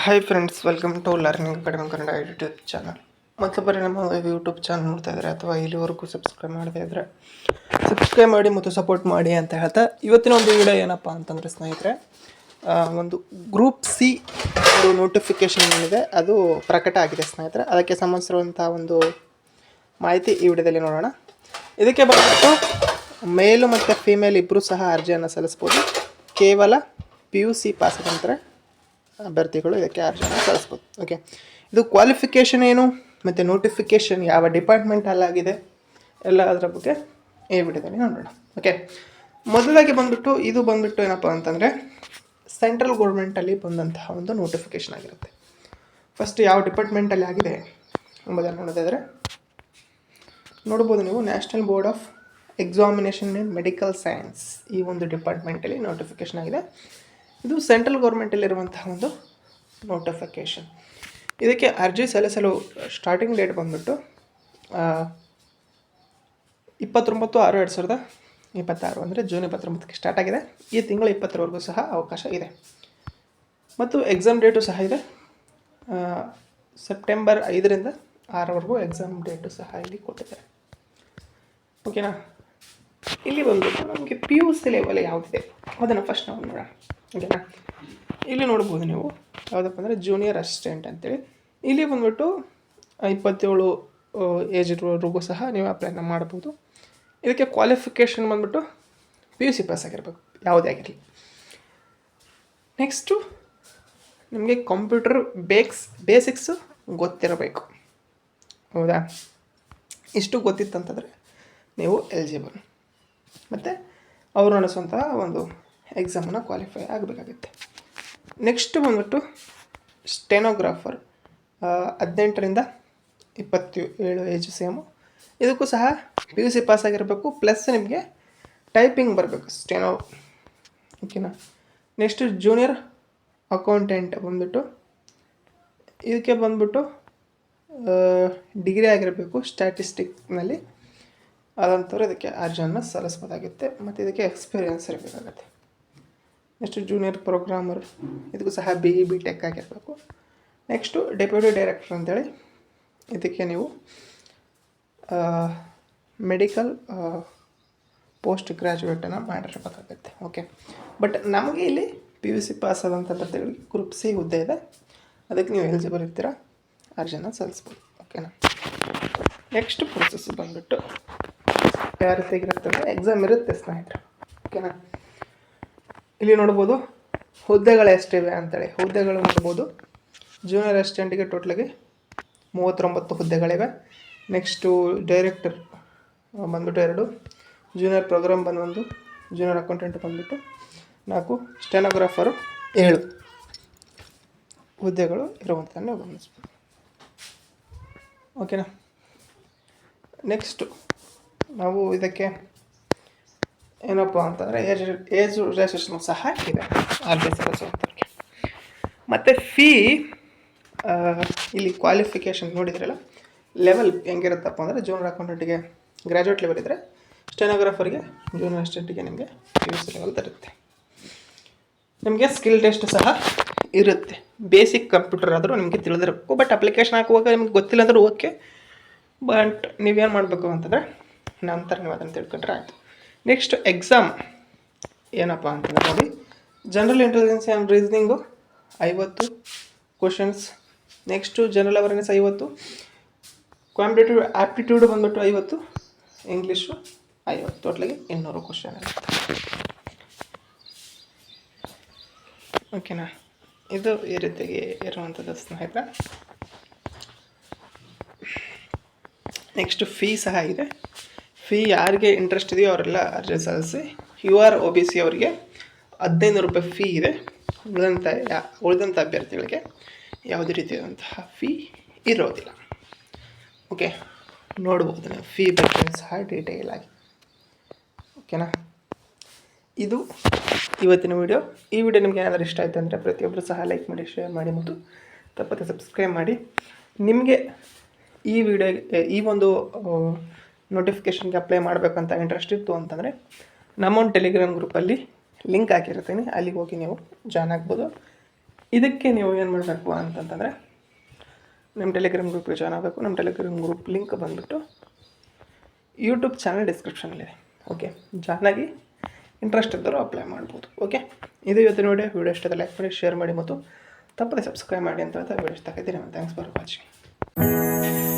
Hi friends, welcome to learning academy Kannada YouTube channel. ಮತ್ತೊಬ್ಬರು ನಮ್ಮ YouTube channel ನೋಡ್ತಾ ಇದ್ದಾರೆ ಅಥವಾ ಇಲ್ಲಿವರೆಗೂ ಸಬ್ಸ್ಕ್ರೈಬ್ ಮಾಡದೇ ಇದ್ದರೆ ಸಬ್ಸ್ಕ್ರೈಬ್ ಮಾಡಿ ಮತ್ತು ಸಪೋರ್ಟ್ ಮಾಡಿ ಅಂತ ಹೇಳ್ತಾ ಇವತ್ತಿನ ಒಂದು ವಿಡಿಯೋ ಏನಪ್ಪ ಅಂತಂದರೆ ಸ್ನೇಹಿತರೆ, ಒಂದು ಗ್ರೂಪ್ ಸಿ ಒಂದು ನೋಟಿಫಿಕೇಷನ್ ಏನಿದೆ ಅದು ಪ್ರಕಟ ಆಗಿದೆ ಸ್ನೇಹಿತರೆ. ಅದಕ್ಕೆ ಸಂಬಂಧಿಸಿರುವಂಥ ಒಂದು ಮಾಹಿತಿ ಈ ವಿಡಿಯೋದಲ್ಲಿ ನೋಡೋಣ. ಇದಕ್ಕೆ ಬಂದ್ಬಿಟ್ಟು ಮೇಲು ಮತ್ತು ಫೀಮೇಲ್ ಇಬ್ಬರೂ ಸಹ ಅರ್ಜಿಯನ್ನು ಸಲ್ಲಿಸ್ಬೋದು. ಕೇವಲ PUC ಪಾಸ್ ನಂತರ ಅಭ್ಯರ್ಥಿಗಳು ಇದಕ್ಕೆ ಅರ್ಜಿಯನ್ನು ಸಲ್ಲಿಸ್ಬೋದು. ಓಕೆ, ಇದು ಕ್ವಾಲಿಫಿಕೇಷನ್ ಏನು ಮತ್ತು ನೋಟಿಫಿಕೇಷನ್ ಯಾವ ಡಿಪಾರ್ಟ್ಮೆಂಟಲ್ಲಾಗಿದೆ ಎಲ್ಲ ಅದರ ಬಗ್ಗೆ ಈ ವಿಡಿಯೋದಲ್ಲಿ ನೋಡೋಣ. ಓಕೆ, ಮೊದಲಾಗಿ ಬಂದುಬಿಟ್ಟು ಇದು ಬಂದುಬಿಟ್ಟು ಏನಪ್ಪ ಅಂತಂದರೆ ಸೆಂಟ್ರಲ್ ಗೌರ್ಮೆಂಟಲ್ಲಿ ಬಂದಂತಹ ಒಂದು ನೋಟಿಫಿಕೇಷನ್ ಆಗಿರುತ್ತೆ. ಫಸ್ಟ್ ಯಾವ ಡಿಪಾರ್ಟ್ಮೆಂಟಲ್ಲಿ ಆಗಿದೆ ಎಂಬುದನ್ನು ನೋಡೋದಾದರೆ ನೋಡ್ಬೋದು ನೀವು. National board of examination in medical science ಈ ಒಂದು ಡಿಪಾರ್ಟ್ಮೆಂಟಲ್ಲಿ ನೋಟಿಫಿಕೇಷನ್ ಆಗಿದೆ. ಇದು ಸೆಂಟ್ರಲ್ ಗೌರ್ಮೆಂಟಲ್ಲಿರುವಂತಹ ಒಂದು ನೋಟಿಫಿಕೇಷನ್. ಇದಕ್ಕೆ ಅರ್ಜಿ ಸಲ್ಲಿಸಲು ಸ್ಟಾರ್ಟಿಂಗ್ ಡೇಟ್ ಬಂದುಬಿಟ್ಟು 29/6/2026 ಅಂದರೆ ಜೂನ್ 29ಕ್ಕೆ ಸ್ಟಾರ್ಟ್ ಆಗಿದೆ. ಈ ತಿಂಗಳ 20ರವರೆಗೂ ಸಹ ಅವಕಾಶ ಇದೆ. ಮತ್ತು ಎಕ್ಸಾಮ್ ಡೇಟು ಸಹ ಇದೆ. ಸೆಪ್ಟೆಂಬರ್ 5ರಿಂದ 6ರವರೆಗೂ ಎಕ್ಸಾಮ್ ಡೇಟು ಸಹ ಇಲ್ಲಿ ಕೊಟ್ಟಿದ್ದಾರೆ. ಓಕೆನಾ, ಇಲ್ಲಿ ಬಂದುಬಿಟ್ಟು ನಮಗೆ PUC ಲೆವೆಲ್ ಯಾವುದಿದೆ ಅದನ್ನು ಫಸ್ಟ್ ನಾವು ನೋಡೋಣ. ಓಕೆನಾ, ಇಲ್ಲಿ ನೋಡ್ಬೋದು ನೀವು ಯಾವುದಪ್ಪ ಅಂದರೆ ಜೂನಿಯರ್ ಅಸಿಸ್ಟೆಂಟ್ ಅಂತೇಳಿ. ಇಲ್ಲಿ ಬಂದುಬಿಟ್ಟು 27 ಏಜ್ ಇರೋವರೆಗೂ ಸಹ ನೀವು ಅಪ್ಲೈನ ಮಾಡ್ಬೋದು. ಇದಕ್ಕೆ ಕ್ವಾಲಿಫಿಕೇಷನ್ ಬಂದುಬಿಟ್ಟು PUC ಪಾಸ್ ಆಗಿರಬೇಕು, ಯಾವುದೇ ಆಗಿರಲಿ. ನೆಕ್ಸ್ಟು ನಿಮಗೆ ಕಂಪ್ಯೂಟರ್ ಬೇಸಿಕ್ಸು ಗೊತ್ತಿರಬೇಕು. ಹೌದಾ, ಇಷ್ಟು ಗೊತ್ತಿತ್ತಂತಂದರೆ ನೀವು ಎಲಿಜಿಬಲ್. ಮತ್ತು ಅವರು ನಡೆಸುವಂತಹ ಒಂದು ಎಕ್ಸಾಮನ್ನು ಕ್ವಾಲಿಫೈ ಆಗಬೇಕಾಗುತ್ತೆ. ನೆಕ್ಸ್ಟ್ ಬಂದುಬಿಟ್ಟು ಸ್ಟೆನೋಗ್ರಾಫರ್ 18ರಿಂದ 27 ಏಜ್ ಸೇಮು. ಇದಕ್ಕೂ ಸಹ PUC ಪಾಸ್ ಆಗಿರಬೇಕು, ಪ್ಲಸ್ ನಿಮಗೆ ಟೈಪಿಂಗ್ ಬರಬೇಕು ಸ್ಟೆನೋ. ಓಕೆನಾ, ನೆಕ್ಸ್ಟ್ ಜೂನಿಯರ್ ಅಕೌಂಟೆಂಟ್ ಬಂದುಬಿಟ್ಟು ಇದಕ್ಕೆ ಬಂದುಬಿಟ್ಟು ಡಿಗ್ರಿ ಆಗಿರಬೇಕು ಸ್ಟ್ಯಾಟಿಸ್ಟಿಕ್ನಲ್ಲಿ. ಅದಂಥವ್ರು ಇದಕ್ಕೆ ಅರ್ಜಿಯನ್ನು ಸಲ್ಲಿಸ್ಬೋದಾಗುತ್ತೆ ಮತ್ತು ಇದಕ್ಕೆ ಎಕ್ಸ್ಪೀರಿಯೆನ್ಸ್ ಇರಬೇಕಾಗತ್ತೆ. ನೆಕ್ಸ್ಟು ಜೂನಿಯರ್ ಪ್ರೋಗ್ರಾಮರ್, ಇದಕ್ಕೂ ಸಹ BE BTech ಆಗಿರಬೇಕು. ನೆಕ್ಸ್ಟು ಡೆಪ್ಯೂಟಿ ಡೈರೆಕ್ಟರ್ ಅಂತೇಳಿ, ಇದಕ್ಕೆ ನೀವು ಮೆಡಿಕಲ್ ಪೋಸ್ಟ್ ಗ್ರ್ಯಾಜುಯೇಟನ್ನು ಮಾಡಿರಬೇಕಾಗತ್ತೆ. ಓಕೆ, ಬಟ್ ನಮಗೆ ಇಲ್ಲಿ PUC ಪಾಸ್ ಆದಂಥ ಅಭ್ಯರ್ಥಿಗಳಿಗೆ ಗ್ರೂಪ್ ಸಿ ಹುದ್ದೆ ಇದೆ, ಅದಕ್ಕೆ ನೀವು ಎಲಿಜಿಬಲ್ ಇರ್ತೀರ, ಅರ್ಜಿಯನ್ನು ಸಲ್ಲಿಸ್ಬೋದು. ಓಕೆನಾ, ನೆಕ್ಸ್ಟ್ ಪ್ರೊಸೆಸ್ ಬಂದುಬಿಟ್ಟು ಯಾವ ರೀತಿಯಾಗಿರುತ್ತೆ ಅಂದರೆ ಎಕ್ಸಾಮ್ ಇರುತ್ತೆ ಸ್ನೇಹಿತರೆ. ಓಕೆನಾ, ಇಲ್ಲಿ ನೋಡ್ಬೋದು ಹುದ್ದೆಗಳು ಎಷ್ಟಿವೆ ಅಂತೇಳಿ. ಹುದ್ದೆಗಳು ನೋಡ್ಬೋದು, ಜೂನಿಯರ್ ಅಸಿಸ್ಟೆಂಟಿಗೆ ಟೋಟಲಾಗಿ 39 ಹುದ್ದೆಗಳಿವೆ. ನೆಕ್ಸ್ಟು ಡೈರೆಕ್ಟರ್ ಬಂದುಬಿಟ್ಟು 2, ಜೂನಿಯರ್ ಪ್ರೋಗ್ರಾಮ್ ಬಂದು 1, ಜೂನಿಯರ್ ಅಕೌಂಟೆಂಟ್ ಬಂದುಬಿಟ್ಟು 4, ಸ್ಟೆನೋಗ್ರಾಫರು 7 ಹುದ್ದೆಗಳು ಇರುವಂಥದ್ದನ್ನು ಗಮನಿಸ್ಬೋದು. ಓಕೆನಾ, ನೆಕ್ಸ್ಟು ನಾವು ಇದಕ್ಕೆ ಏನಪ್ಪ ಅಂತಂದರೆ ಏಜ್ ರಿಲ್ಯಾಕ್ಸೇಷನ್ ಸಹ ಇದೆ ಅರ್ಜಿ ಸಲ್ಲಿಸುವಂಥವ್ರಿಗೆ. ಮತ್ತು ಫೀ ಇಲ್ಲಿ ಕ್ವಾಲಿಫಿಕೇಷನ್ ನೋಡಿದ್ರಲ್ಲ, ಲೆವೆಲ್ ಹೆಂಗಿರುತ್ತಪ್ಪ ಅಂದರೆ ಜೂನಿಯರ್ ಅಕೌಂಟೆಂಟಿಗೆ ಗ್ರ್ಯಾಜುಯೇಟ್ ಲೆವೆಲ್ ಇದ್ದರೆ, ಸ್ಟೆನೋಗ್ರಾಫರ್ಗೆ ಜೂನಿಯರ್ ಅಸಿಸ್ಟೆಂಟಿಗೆ ನಿಮಗೆ PUC ಲೆವೆಲ್ ಬರುತ್ತೆ. ನಿಮಗೆ ಸ್ಕಿಲ್ ಟೆಸ್ಟ್ ಸಹ ಇರುತ್ತೆ. ಬೇಸಿಕ್ ಕಂಪ್ಯೂಟರ್ ಆದರೂ ನಿಮಗೆ ತಿಳಿದಿರಬೇಕು. ಬಟ್ ಅಪ್ಲಿಕೇಶನ್ ಹಾಕುವಾಗ ನಿಮ್ಗೆ ಗೊತ್ತಿಲ್ಲ ಅಂದ್ರೆ ಓಕೆ, ಬಟ್ ನೀವೇನು ಮಾಡಬೇಕು ಅಂತಂದರೆ ನಂತರ ನೀವು ಅದನ್ನು ತಿಳ್ಕೊಂಡ್ರೆ ಆಯಿತು. ನೆಕ್ಸ್ಟ್ ಎಕ್ಸಾಮ್ ಏನಪ್ಪ ಅಂತಂದರೆ ನೋಡಿ, general intelligence and reasoning 50 questions. Next general awareness 50, competitive aptitude ಬಂದುಬಿಟ್ಟು 50, ಇಂಗ್ಲೀಷು 50, ಟೋಟಲಾಗಿ 200 ಕ್ವಶನ್ ಇರುತ್ತೆ. ಓಕೆನಾ, ಇದು ಈ ರೀತಿಯಾಗಿ ಇರುವಂಥದ್ದು ಸ್ನೇಹಿತರೆ. ನೆಕ್ಸ್ಟ್ ಫೀ ಸಹ ಇದೆ. ಫೀ ಯಾರಿಗೆ ಇಂಟ್ರೆಸ್ಟ್ ಇದೆಯೋ ಅವರೆಲ್ಲ ಅರ್ಜಿ ಸಲ್ಲಿಸಿ. UR OBC ಅವರಿಗೆ 1500 ರೂಪಾಯಿ ಫೀ ಇದೆ. ಉಳಿದಂಥ ಅಭ್ಯರ್ಥಿಗಳಿಗೆ ಯಾವುದೇ ರೀತಿಯಾದಂತಹ ಫೀ ಇರೋದಿಲ್ಲ. ಓಕೆ, ನೋಡ್ಬೋದು ನೀವು ಫೀ ಬಗ್ಗೆ ಸಹ ಡೀಟೇಲ್ ಆಗಿ. ಓಕೆನಾ, ಇದು ಇವತ್ತಿನ ವಿಡಿಯೋ. ಈ ವಿಡಿಯೋ ನಿಮ್ಗೆ ಏನಾದರೂ ಇಷ್ಟ ಆಯಿತು ಅಂದರೆ ಪ್ರತಿಯೊಬ್ಬರು ಸಹ ಲೈಕ್ ಮಾಡಿ, ಶೇರ್ ಮಾಡಿ ಮತ್ತು ತಪ್ಪದೆ ಸಬ್ಸ್ಕ್ರೈಬ್ ಮಾಡಿ. ನಿಮಗೆ ಈ ವಿಡಿಯೋಗೆ ಈ ಒಂದು ನೋಟಿಫಿಕೇಷನ್ಗೆ ಅಪ್ಲೈ ಮಾಡಬೇಕಂತ ಇಂಟ್ರೆಸ್ಟ್ ಇತ್ತು ಅಂತಂದರೆ ನಮ್ಮ ಒಂದು ಟೆಲಿಗ್ರಾಮ್ ಗ್ರೂಪಲ್ಲಿ ಲಿಂಕ್ ಹಾಕಿರ್ತೀನಿ, ಅಲ್ಲಿಗೆ ಹೋಗಿ ನೀವು ಜಾಯ್ನ್ ಆಗ್ಬೋದು. ಇದಕ್ಕೆ ನೀವು ಏನು ಮಾಡಬೇಕು ಅಂತಂತಂದರೆ ನಮ್ಮ ಟೆಲಿಗ್ರಾಮ್ ಗ್ರೂಪ್ಗೆ ಜಾಯ್ನ್ ಆಗಬೇಕು. ನಮ್ಮ ಟೆಲಿಗ್ರಾಮ್ ಗ್ರೂಪ್ ಲಿಂಕ್ ಬಂದುಬಿಟ್ಟು ಯೂಟ್ಯೂಬ್ ಚಾನಲ್ ಡಿಸ್ಕ್ರಿಪ್ಷನಲ್ಲಿದೆ. ಓಕೆ, ಜಾಯ್ನ್ ಆಗಿ ಇಂಟ್ರೆಸ್ಟ್ ಇದ್ದರೂ ಅಪ್ಲೈ ಮಾಡ್ಬೋದು. ಓಕೆ, ಇದು ಇವತ್ತಿನ ವಿಡಿಯೋ ಇಷ್ಟದ ಲೈಕ್ ಮಾಡಿ, ಶೇರ್ ಮಾಡಿ ಮತ್ತು ತಪ್ಪದೆ ಸಬ್ಸ್ಕ್ರೈಬ್ ಮಾಡಿ ಅಂತ ಹೇಳ್ತಾ ವಿಡಿಯೋ ಇಷ್ಟ ಆಗಿದ್ದೀನಿ. Thanks for watching.